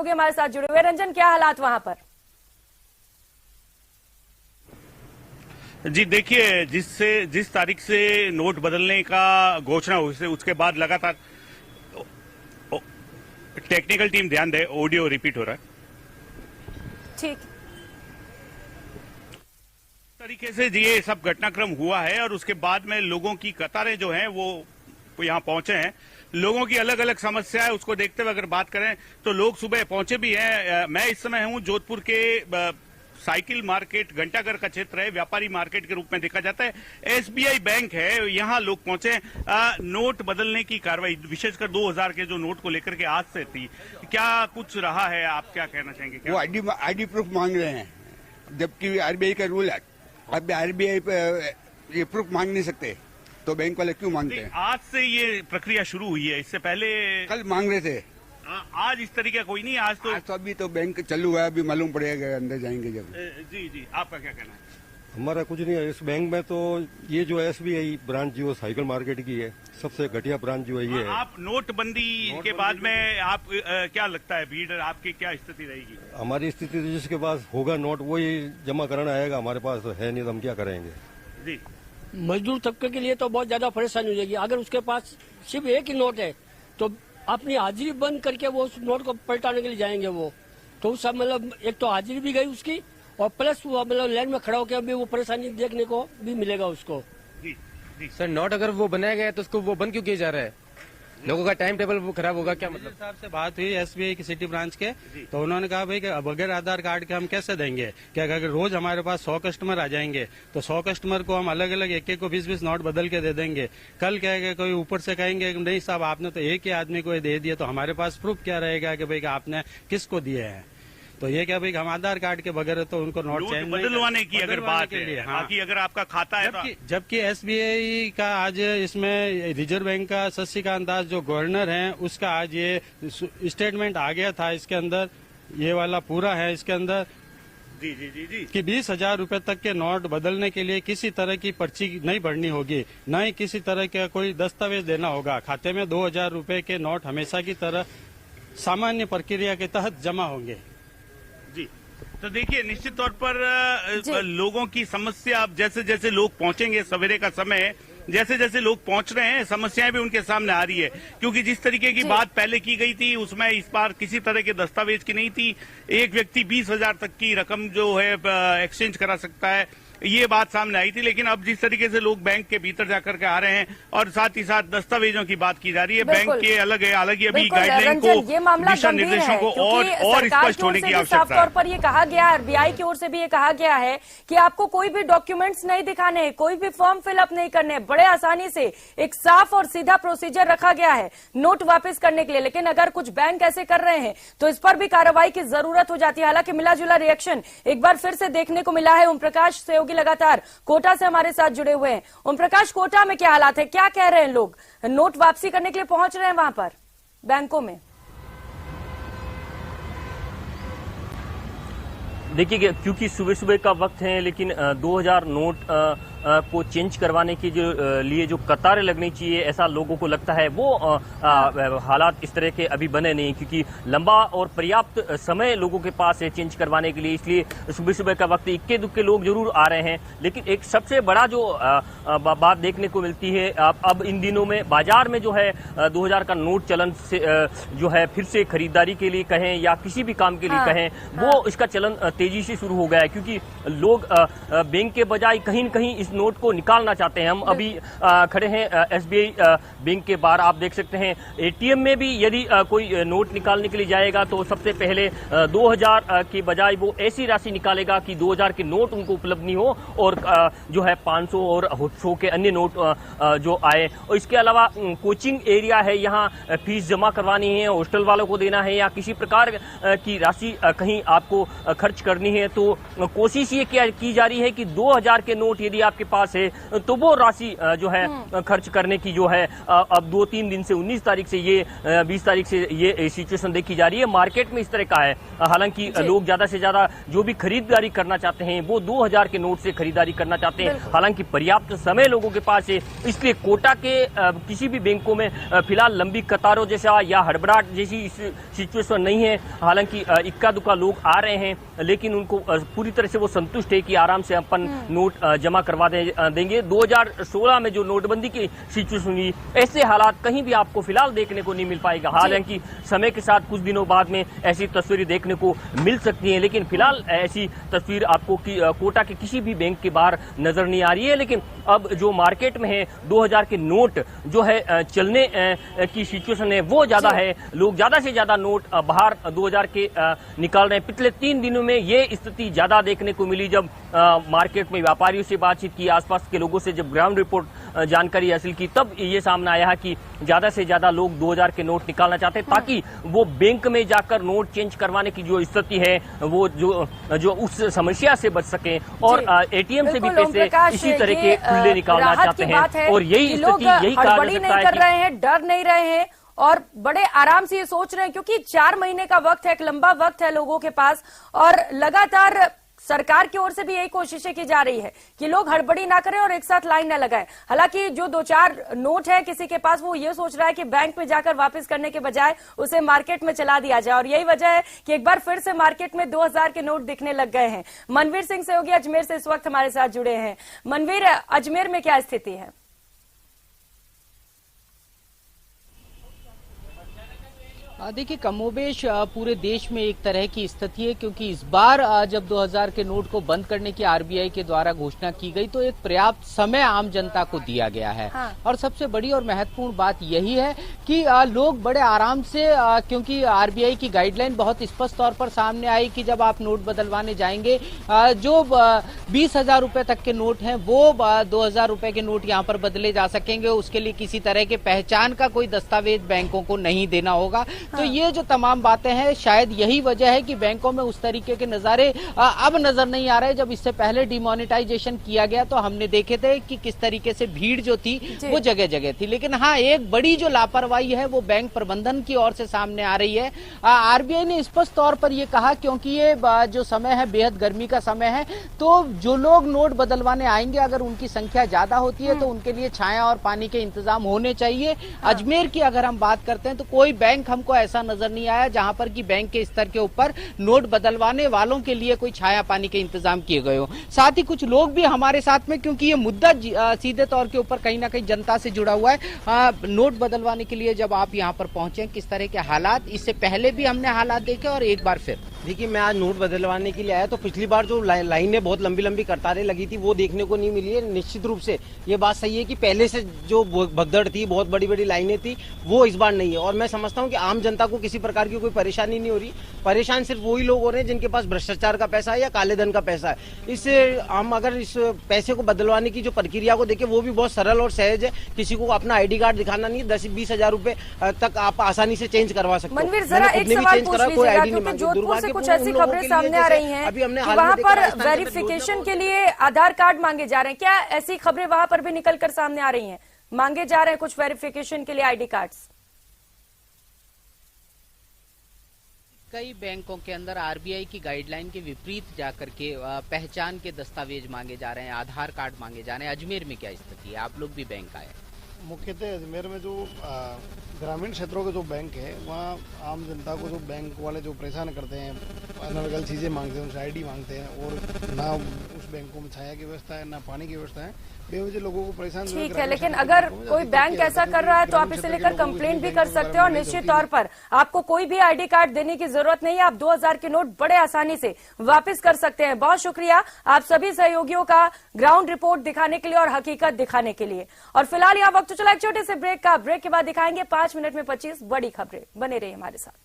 सहयोगी हमारे साथ जुड़े हुए। रंजन, क्या हालात वहां पर? जी देखिए, जिस तारीख से नोट बदलने का घोषणा हुई उसके बाद लगातार टेक्निकल टीम ध्यान दे, ऑडियो रिपीट हो रहा है। ठीक तरीके से ये सब घटनाक्रम हुआ है और उसके बाद में लोगों की कतारें जो हैं वो यहां पहुंचे हैं। लोगों की अलग अलग समस्या है, उसको देखते हुए अगर बात करें तो लोग सुबह पहुंचे भी हैं। मैं इस समय हूं जोधपुर के साइकिल मार्केट, घंटाघर का क्षेत्र है, व्यापारी मार्केट के रूप में देखा जाता है। एसबीआई बैंक है, यहां लोग पहुंचे। नोट बदलने की कार्रवाई विशेषकर 2000 के जो नोट को लेकर के आज से थी, क्या कुछ रहा है, आप क्या कहना चाहेंगे? क्या? वो आईडी प्रूफ मांग रहे हैं, जबकि आरबीआई का रूल है, अब आरबीआई ये प्रूफ मांग नहीं सकते, तो बैंक वाले क्यों मांगते हैं? आज से ये प्रक्रिया शुरू हुई है, इससे पहले कल मांग रहे थे। आज इस तरीके कोई नहीं, आज तो अभी तो बैंक चालू है, अभी मालूम पड़ेगा अंदर जाएंगे जब। जी, आपका क्या कहना है? हमारा कुछ नहीं है इस बैंक में, तो ये जो एसबीआई ब्रांच जो साइकिल मार्केट की है, सबसे घटिया ब्रांच जो है ये है। आप नोटबंदी के बाद में आप क्या लगता है भीड़ आपकी क्या स्थिति रहेगी? हमारी स्थिति जिसके पास होगा नोट वही जमा कराना आएगा, हमारे पास तो है नहीं, तो हम क्या करेंगे? जी, मजदूर तबके के लिए तो बहुत ज्यादा परेशानी हो जाएगी। अगर उसके पास सिर्फ एक ही नोट है तो अपनी हाजिरी बंद करके वो उस नोट को पलटाने के लिए जाएंगे वो, तो सब मतलब एक तो हाजिरी भी गई उसकी, और प्लस वो मतलब लाइन में खड़ा होकर अभी वो परेशानी देखने को भी मिलेगा उसको। जी, सर, नोट अगर वो बनाया गया है तो उसको वो बंद क्यों किया जा रहा है? लोगों का टाइम टेबल वो खराब होगा क्या? मतलब साहब से बात हुई एसबीआई की सिटी ब्रांच के, तो उन्होंने कहा भाई कि बगैर आधार कार्ड के हम कैसे देंगे, क्या अगर रोज हमारे पास 100 कस्टमर आ जाएंगे तो 100 कस्टमर को हम अलग अलग एक को 20-20 नोट बदल के दे देंगे। कल क्या है, कोई ऊपर से कहेंगे नहीं साहब आपने तो एक ही आदमी को दे दिया, तो हमारे पास प्रूफ क्या रहेगा कि भाई आपने किसको दिए हैं? तो ये क्या भाई हम आधार कार्ड के बगैर तो उनको नोट चेंज बदलवाने की अगर बात है, हाँ। बाकी अगर आपका खाता है जबकि एसबीआई का आज इसमें रिजर्व बैंक का शशिकांत दास जो गवर्नर हैं उसका आज ये स्टेटमेंट आ गया था, इसके अंदर ये वाला पूरा है इसके अंदर जी कि 20,000 रूपये तक के नोट बदलने के लिए किसी तरह की पर्ची नहीं भरनी होगी, न ही किसी तरह का कोई दस्तावेज देना होगा। खाते में 2,000 रूपये के नोट हमेशा की तरह सामान्य प्रक्रिया के तहत जमा होंगे। जी, तो देखिए निश्चित तौर पर लोगों की समस्या, अब जैसे जैसे लोग पहुंचेंगे, सवेरे का समय जैसे जैसे लोग पहुंच रहे हैं, समस्याएं भी उनके सामने आ रही है, क्योंकि जिस तरीके की बात पहले की गई थी उसमें इस बार किसी तरह के दस्तावेज की नहीं थी। एक व्यक्ति 20,000 तक की रकम जो है एक्सचेंज करा सकता है, ये बात सामने आई थी। लेकिन अब जिस तरीके से लोग बैंक के भीतर जाकर के आ रहे हैं और साथ ही साथ दस्तावेजों की बात की जा रही है, बैंक के अलग है, हालांकि अभी गाइडलाइन को, दिशा निर्देशों को और स्पष्ट होने की आवश्यकता है। साफ तौर पर ये कहा गया है, आरबीआई की ओर से भी ये कहा गया है कि आपको कोई भी डॉक्यूमेंट्स नहीं दिखाने हैं, कोई भी फॉर्म फिलअप नहीं करने, बड़े आसानी से एक साफ और सीधा प्रोसीजर रखा गया है नोट वापस करने के लिए। लेकिन अगर कुछ बैंक ऐसे कर रहे हैं तो इस पर भी कार्रवाई की जरूरत हो जाती है। हालांकि मिला जुला रिएक्शन एक बार फिर से देखने को मिला है। ओम प्रकाश सहयोगी लगातार कोटा से हमारे साथ जुड़े हुए हैं। ओम प्रकाश, कोटा में क्या हालात है, क्या कह रहे हैं लोग? नोट वापसी करने के लिए पहुंच रहे हैं वहां पर बैंकों में? देखिए, क्योंकि सुबह सुबह का वक्त है, लेकिन 2000 नोट को चेंज करवाने के लिए जो कतारें लगनी चाहिए, ऐसा लोगों को लगता है, वो हालात इस तरह के अभी बने नहीं, क्योंकि लंबा और पर्याप्त समय लोगों के पास है चेंज करवाने के लिए। इसलिए सुबह सुबह का वक्त इक्के दुक्के लोग जरूर आ रहे हैं। लेकिन एक सबसे बड़ा जो बात देखने को मिलती है, अब इन दिनों में बाजार में जो है 2000 का नोट चलन से जो है फिर से खरीदारी के लिए कहें या किसी भी काम के लिए कहें, वो इसका चलन तेजी से शुरू हो गया है, क्योंकि लोग बैंक के बजाय कहीं न कहीं इस नोट को निकालना चाहते हैं। हम अभी खड़े हैं एसबीआई बैंक के बाहर, आप देख सकते हैं एटीएम में भी यदि कोई नोट निकालने के लिए जाएगा तो सबसे पहले 2000 के बजाय वो ऐसी राशि निकालेगा कि 2000 के नोट उनको उपलब्ध नहीं हो, और जो है 500 और 100 के अन्य नोट जो आए। और इसके अलावा कोचिंग एरिया है, यहाँ फीस जमा करवानी है, हॉस्टल वालों को देना है, या किसी प्रकार की राशि कहीं आपको खर्च करनी है, तो कोशिश ये की जा रही है कि 2000 के नोट यदि आप आपके पास है तो वो राशि जो है खर्च करने की जो है अब 2-3 दिन से 19 तारीख से ये 20 तारीख से ये सिचुएशन देखी जा रही है। मार्केट में इस तरह का है, हालांकि लोग ज्यादा से ज्यादा जो भी खरीदारी करना चाहते हैं वो 2000 के नोट से खरीदारी करना चाहते हैं। हालांकि पर्याप्त समय लोगों के पास है, इसलिए कोटा के किसी भी बैंकों में फिलहाल लंबी कतारों जैसा या हड़बड़ाहट जैसी सिचुएशन नहीं है। हालांकि इक्का दुक्का लोग आ रहे हैं, लेकिन उनको पूरी तरह से वो संतुष्ट है कि आराम से अपन नोट जमा करवा देंगे। 2016 में जो नोटबंदी की सिचुएशन हुई, ऐसे हालात कहीं भी आपको फिलहाल देखने को नहीं मिल पाएगा। हालांकि समय के साथ कुछ दिनों बाद में ऐसी तस्वीरें देखने को मिल सकती हैं, लेकिन फिलहाल ऐसी तस्वीर आपको कोटा के किसी भी बैंक के बाहर नजर नहीं आ रही है। लेकिन अब जो मार्केट में है 2000 के नोट जो है चलने की सिचुएशन है वो ज्यादा है, लोग ज्यादा से ज्यादा नोट बाहर 2000 के निकाल रहे हैं। पिछले 3 दिनों में ये स्थिति ज्यादा देखने को मिली जब मार्केट में व्यापारियों से बातचीत की, आसपास के लोगों से जब ग्राउंड रिपोर्ट जानकारी हासिल की, तब ये सामने आया कि ज्यादा से ज्यादा लोग 2000 के नोट निकालना चाहते हैं ताकि वो बैंक में जाकर नोट चेंज करवाने की जो स्थिति है वो जो उस समस्या से बच सके और एटीएम से भी पैसे इसी तरह के खुले निकालना चाहते हैं। और यही स्थिति यही हड़बड़ी नहीं कर रहे हैं, डर नहीं रहे हैं और बड़े आराम से ये सोच रहे हैं, क्योंकि 4 महीने का वक्त है, एक लंबा वक्त है लोगों के पास और लगातार सरकार की ओर से भी यही कोशिशें की जा रही है कि लोग हड़बड़ी ना करें और एक साथ लाइन न लगाएं। हालांकि जो 2-4 नोट है किसी के पास, वो ये सोच रहा है कि बैंक में जाकर वापस करने के बजाय उसे मार्केट में चला दिया जाए और यही वजह है कि एक बार फिर से मार्केट में 2000 के नोट दिखने लग गए हैं। मनवीर सिंह सहयोगी अजमेर से इस वक्त हमारे साथ जुड़े हैं। मनवीर, अजमेर में क्या स्थिति है? देखिए, कमोबेश पूरे देश में एक तरह की स्थिति है, क्योंकि इस बार जब 2000 के नोट को बंद करने की आरबीआई के द्वारा घोषणा की गई तो एक पर्याप्त समय आम जनता को दिया गया है। हाँ। और सबसे बड़ी और महत्वपूर्ण बात यही है कि लोग बड़े आराम से, क्योंकि आरबीआई की गाइडलाइन बहुत स्पष्ट तौर पर सामने आई कि जब आप नोट बदलवाने जाएंगे, जो 20,000 रुपए तक के नोट हैं वो 2000 रुपए के नोट यहाँ पर बदले जा सकेंगे। उसके लिए किसी तरह के पहचान का कोई दस्तावेज बैंकों को नहीं देना होगा। तो ये जो तमाम बातें हैं, शायद यही वजह है कि बैंकों में उस तरीके के नजारे अब नजर नहीं आ रहे। जब इससे पहले डिमोनेटाइजेशन किया गया तो हमने देखे थे कि किस तरीके से भीड़ जो थी वो जगह जगह थी। लेकिन हाँ, एक बड़ी जो लापरवाही है वो बैंक प्रबंधन की ओर से सामने आ रही है। आरबीआई ने स्पष्ट तौर पर यह कहा, क्योंकि ये जो समय है बेहद गर्मी का समय है, तो जो लोग नोट बदलवाने आएंगे अगर उनकी संख्या ज्यादा होती है तो उनके लिए छाया और पानी के इंतजाम होने चाहिए। अजमेर की अगर हम बात करते हैं तो कोई बैंक हमको ऐसा नजर नहीं आया जहां पर कि बैंक के स्तर के ऊपर नोट बदलवाने वालों के लिए कोई छाया पानी के इंतजाम किए गए हो। साथ ही कुछ लोग भी हमारे साथ में, क्योंकि ये मुद्दा सीधे तौर के ऊपर कहीं ना कहीं जनता से जुड़ा हुआ है। नोट बदलवाने के लिए जब आप यहां पर पहुंचे, किस तरह के हालात, इससे पहले भी हमने हालात देखे और एक बार फिर? देखिए, मैं आज नोट बदलवाने के लिए आया तो पिछली बार जो लाइनें बहुत लंबी लंबी कतारें लगी थी वो देखने को नहीं मिली है। निश्चित रूप से ये बात सही है कि पहले से जो भगदड़ थी, बहुत बड़ी बड़ी लाइनें थी, वो इस बार नहीं है। और मैं समझता हूं कि आम जनता को किसी प्रकार की कोई परेशानी नहीं हो रही। परेशान सिर्फ वही लोग हो रहे हैं जिनके पास भ्रष्टाचार का पैसा है या काले धन का पैसा है। इससे हम अगर इस पैसे को बदलवाने की जो प्रक्रिया को देखें वो भी बहुत सरल और सहज है। किसी को अपना आईडी कार्ड दिखाना नहीं, 10-20 हजार रुपए तक आप आसानी से चेंज करवा सकते हो। मनवीर, जरा एक सवाल पूछ लीजिएगा, क्योंकि जोधपुर से कुछ ऐसी खबरें सामने आ रही हैं कि वहां पर वेरिफिकेशन के लिए आधार कार्ड मांगे जा रहे हैं। क्या ऐसी खबरें वहां पर भी निकलकर सामने आ रही हैं? मांगे जा रहे हैं कुछ वेरिफिकेशन के लिए आईडी कार्ड्स? कई बैंकों के अंदर आरबीआई की गाइडलाइन के विपरीत जाकर के पहचान के दस्तावेज मांगे जा रहे हैं, आधार कार्ड मांगे जा रहे हैं। अजमेर में क्या स्थिति है? आप लोग भी बैंक आए। मुख्यतः अजमेर में जो ग्रामीण क्षेत्रों के जो बैंक है, वहाँ आम जनता को जो बैंक वाले जो परेशान करते हैं, अनर्गल चीज़ें मांगते हैं, उनसे आईडी मांगते हैं और ना उस बैंकों में छाया की व्यवस्था है, ना पानी की व्यवस्था है, बेवजह लोगों को परेशान। ठीक है, लेकिन अगर कोई बैंक ऐसा कर रहा है तो आप इसे लेकर कंप्लेंट भी कर सकते हो और निश्चित तौर पर आपको कोई भी आईडी कार्ड देने की जरूरत नहीं है। आप 2000 के नोट बड़े आसानी से वापस कर सकते हैं। बहुत शुक्रिया आप सभी सहयोगियों का ग्राउंड रिपोर्ट दिखाने के लिए और हकीकत दिखाने के लिए। और फिलहाल यहाँ वक्त चला एक छोटे से ब्रेक का। ब्रेक के बाद दिखाएंगे 5 मिनट में 25 बड़ी खबरें। बने रहिए हमारे साथ।